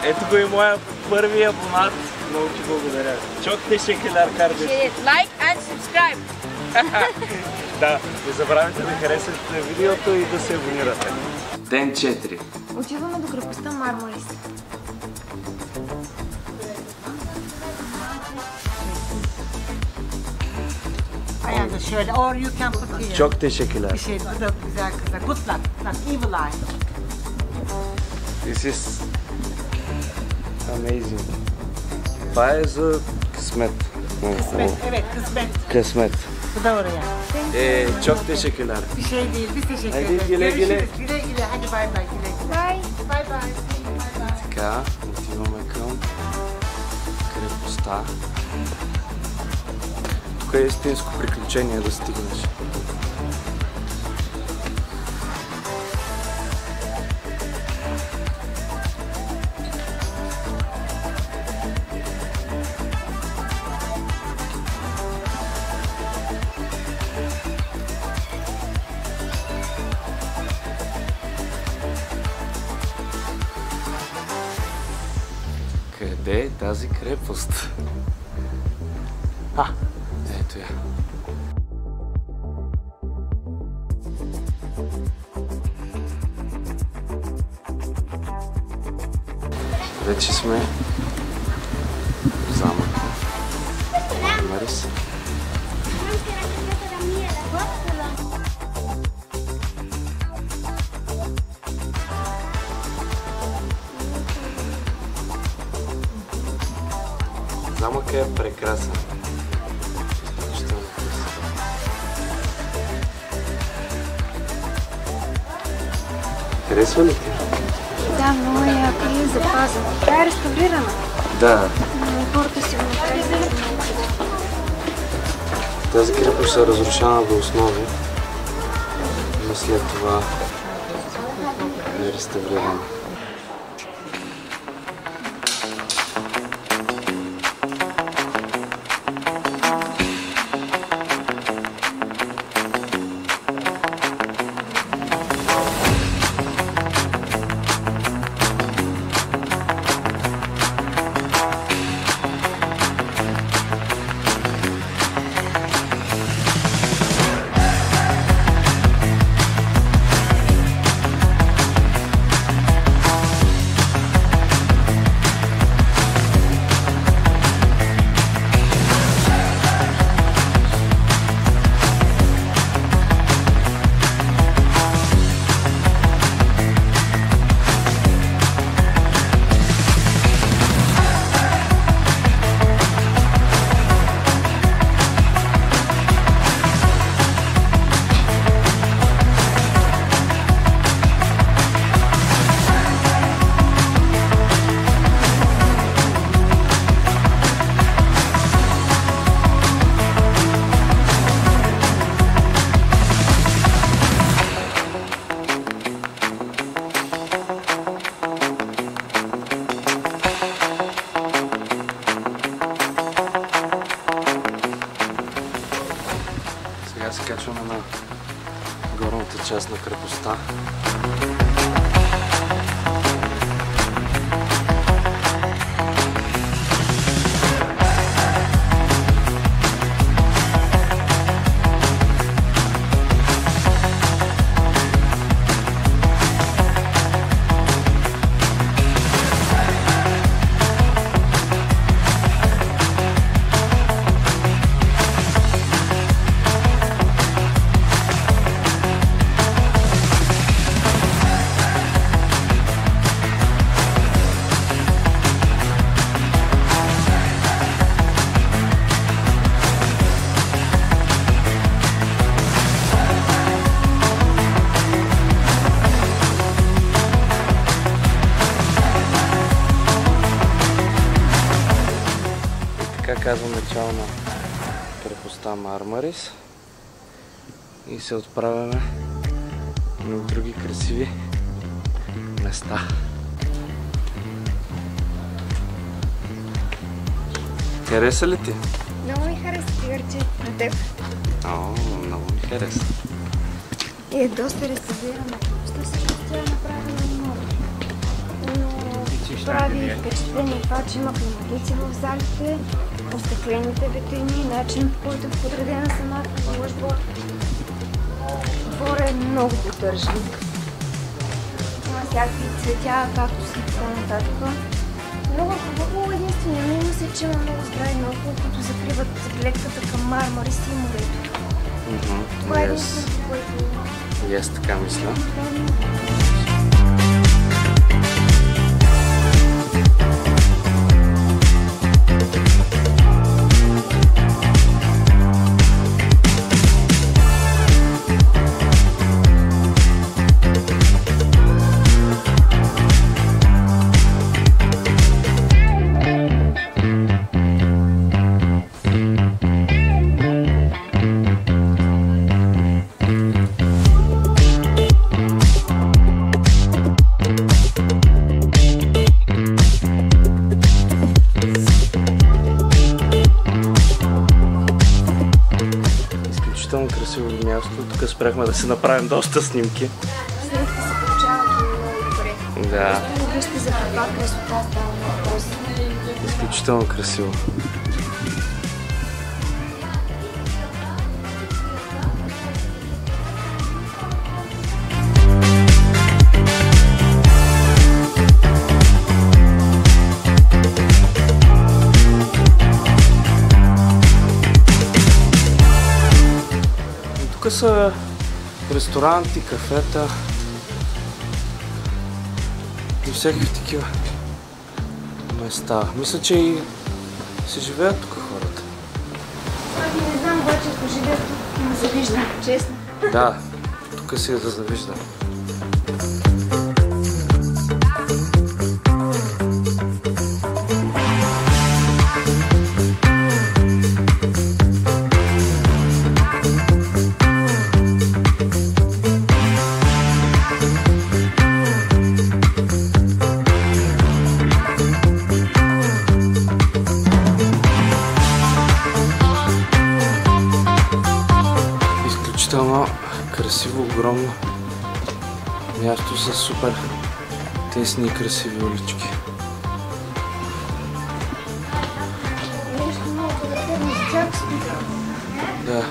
Ето го и моя първи абонат. Много ти благодаря. Çok teşekkürler kardeşim. Like and subscribe. Да, не забравяйте да харесате видеото и да се абонирате. Ден 4. Отиваме до крепостта Мармарис. Ayağını da şöyle, or you can put here. Çok teşekkürler. Bir şey, bu da güzel kızlar. Good luck, not evil eye. This is amazing. Това е за късмет. Kısmet, evet kısmet. Късмет. Bu da oraya. Çok teşekkürler. Bir şey değil, biz teşekkür Hadi ederiz. güle güle. Görüşürüz, güle güle. Hadi bay bay, güle güle. Bye. Bay bay. Така, отиваме към крепостта. Тук е истинско приключение да стигнеш. Къде е тази крепост? Ето я. Вече сме в замъка Мармарис. Замъкът е прекрасен. Харесва ли ти? Да, много яка и запазена. Тя е реставрирана. Да. Но хората си го направили. Тази крепост е разрушена до основи, но след това е реставрирана. Сега се качваме на горната част на крепостта. Така казвам начало на крепостта Мармарис и се отправяме на други красиви места. Хареса ли ти? Много ми хареса, тигърче, на теб. Много ми хареса. И е доста реставрирана. Ще всичко тя е направила много. Но прави впечатление това, че има климатици в залите, остеклените витрини, начин по който е подредена самата изложба. Двора е много поддържан. Има всякакви цветя, както си така нататък. Много хубаво, единствено минус е, че има много сгради наоколо, които закриват гледката към Мармарис и морето. Това е единственото, което... И аз така мисля. Красиво място. Тук спряхме да си направим доста снимки. Снимките се получават много добре. Да. Вижте за каква красота става въпрос. Изключително красиво. Тук са ресторанти, кафета и всякакви такива места. Мисля, че и се живеят тук хората. Не знам, обаче ако живеят тук, не завиждам, честно. Да, тук си е да завиждам. Красиво, огромно място с супер тесни и красиви улички. Нещо много характерно с тях стои. Да.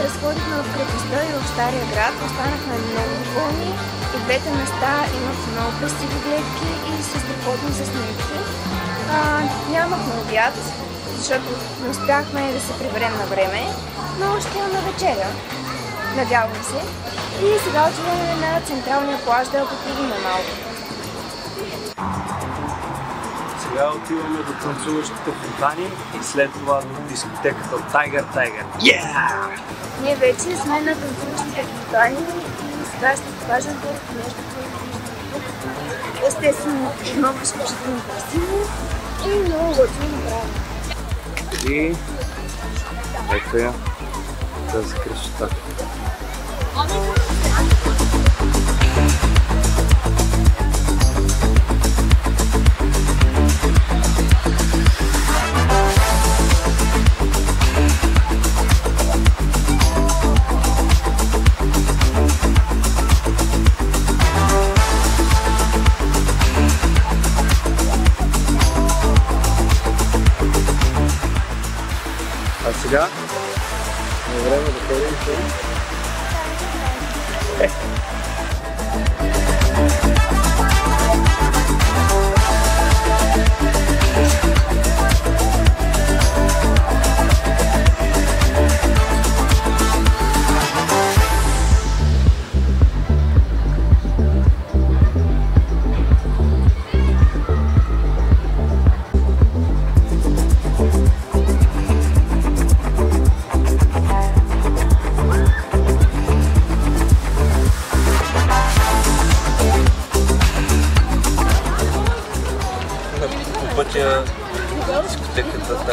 Разходихме от крепостта и в Стария град, останахме много доволни и двете места имат много красиви гледки и са страхотни за снимки. Нямахме обяд, защото не успяхме да се приберем на време, но ще имаме вечеря, надявам се. И сега отиваме на централния плаж да попиваме малко. Сега отиваме до танцуващите фонтани и след това до дискотеката Tiger. Ние вече сме на танцуващите фонтани и сега ще покажем нещо, което виждаме. Естествено, много изключително красиво и много готино направено. И ето я тази красота. А сега е време да ходим към...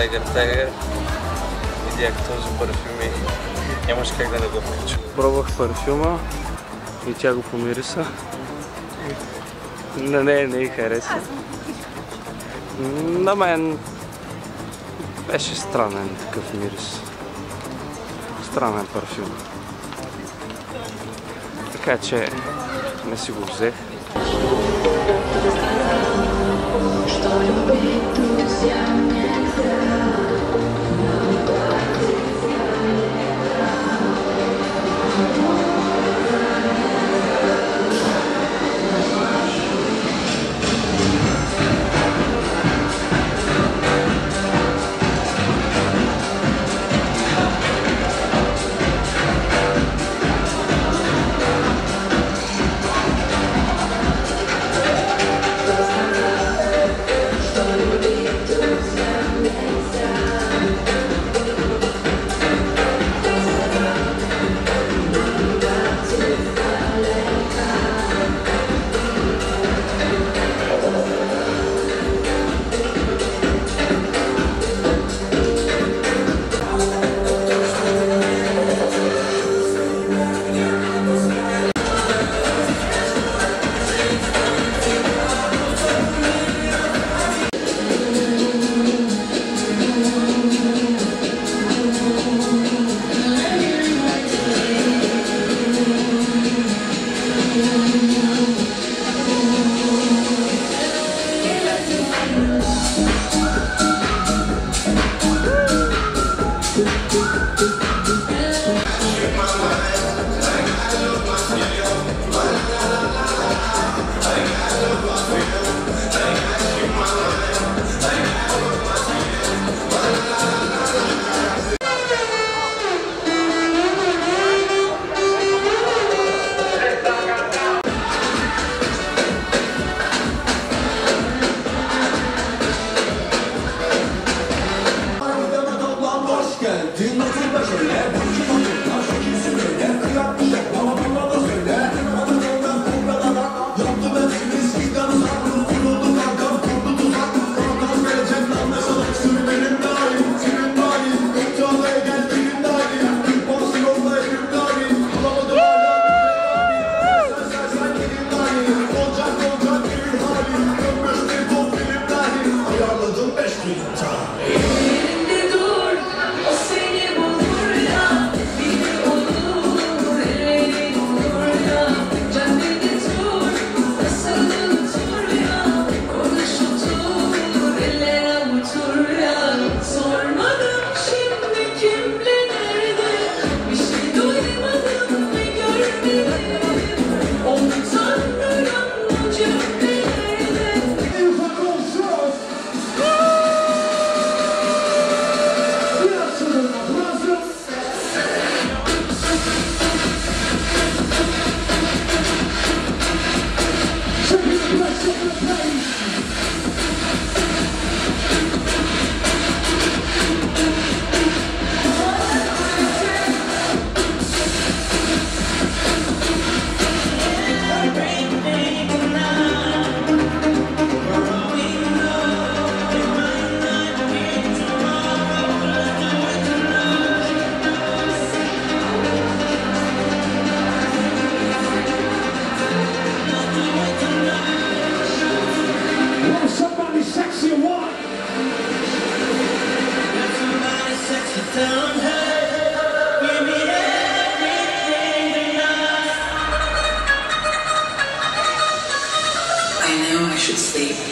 Tiger Tiger. Видях този парфюм и нямаш как да не го включа. Пробвах парфюма и тя го помириса. Не й хареса. На мен беше странен такъв мирис. Странен парфюм. Така че не си го взех.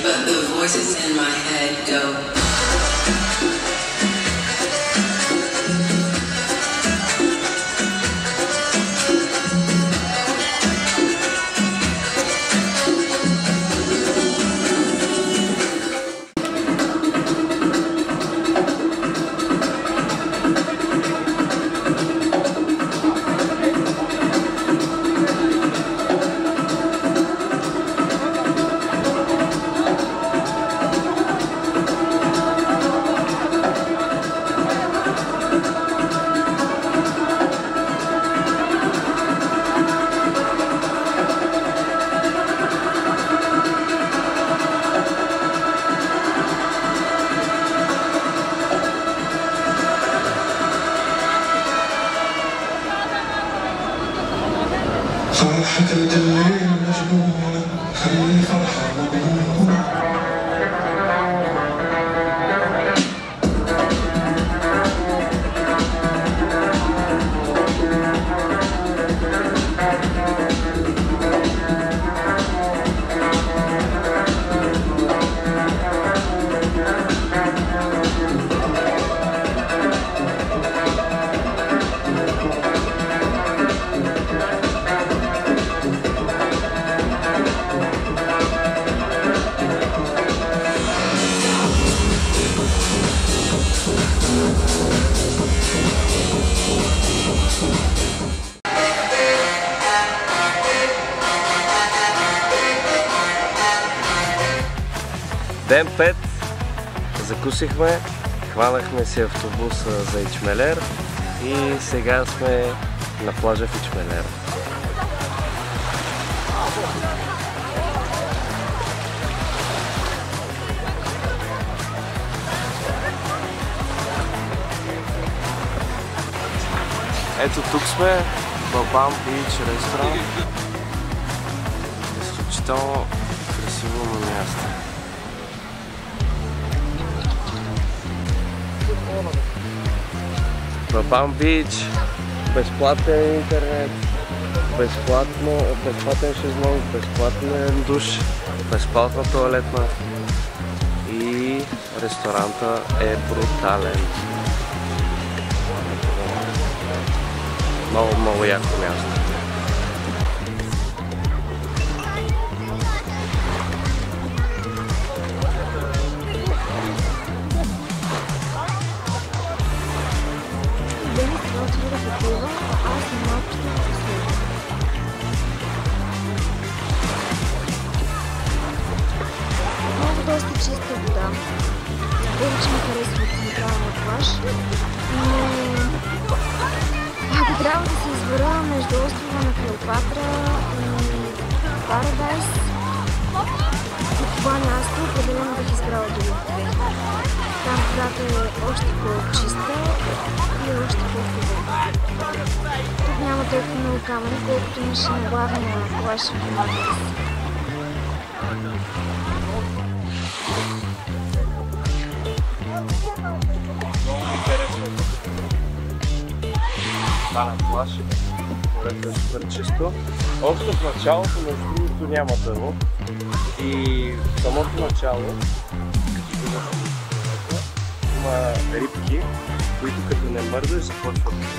But the voices in my head go. Ден 5, закусихме, хванахме си автобуса за Ичмелер и сега сме на плажа в Ичмелер. Ето тук сме, Бабам Бич ресторант. Изключително красиво на място. Бабам Бич, безплатен интернет, безплатен шезлонг, безплатен душ, безплатна тоалетна и ресторанта е брутален. Много яко място. Доста чиста вода. Повече ми харесва централния плаж. Ако трябва да се избера между острова на Клеопатра и Парадайс, от това място определено бих избрала другите. Там водата е още по-чиста и още по-хубава. Тук няма толкова много камъни, колкото имаше на главния плаж в Парадайс. Стана плаж, морето е супер чисто. Още в началото, между другото, няма дъно. И в самото начало, има рибки, които като не мърдаш, започват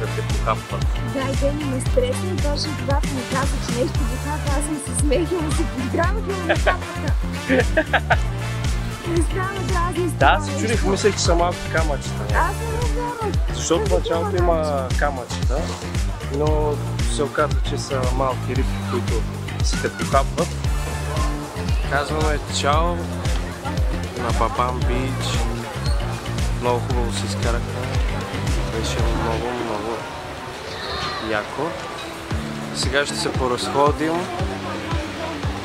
да те покапват. Да, и те ме стресна, точно когато ми каза, че нещо бухата, аз съм се смех и се подграмах и ме капаха. Не стана дразни. Да, се чудих, мислех, че са малко камъчета. Аз не знам. Защото в началото има камъчета, но се оказа, че са малки рибки, които се те покапват. Казваме чао на Бабам Бич. Много хубаво се изкарахме. Беше много яко. Сега ще се поразходим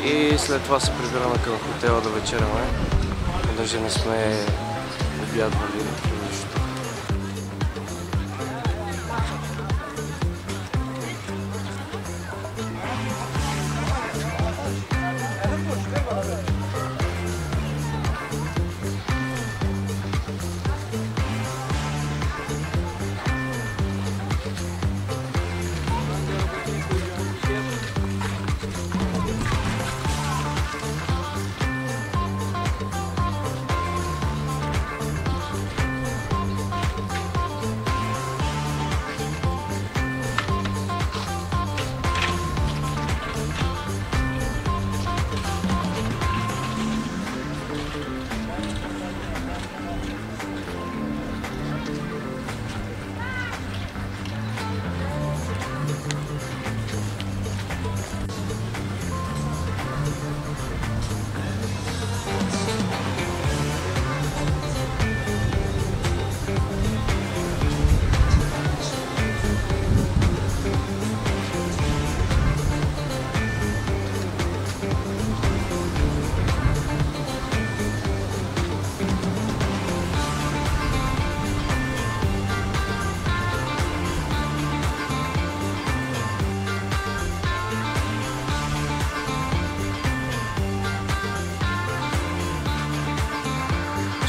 и след това се прибираме към хотела да вечеряме. Даже не сме обядвали нещо.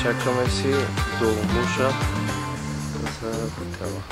Чакаме си до Муша за такава.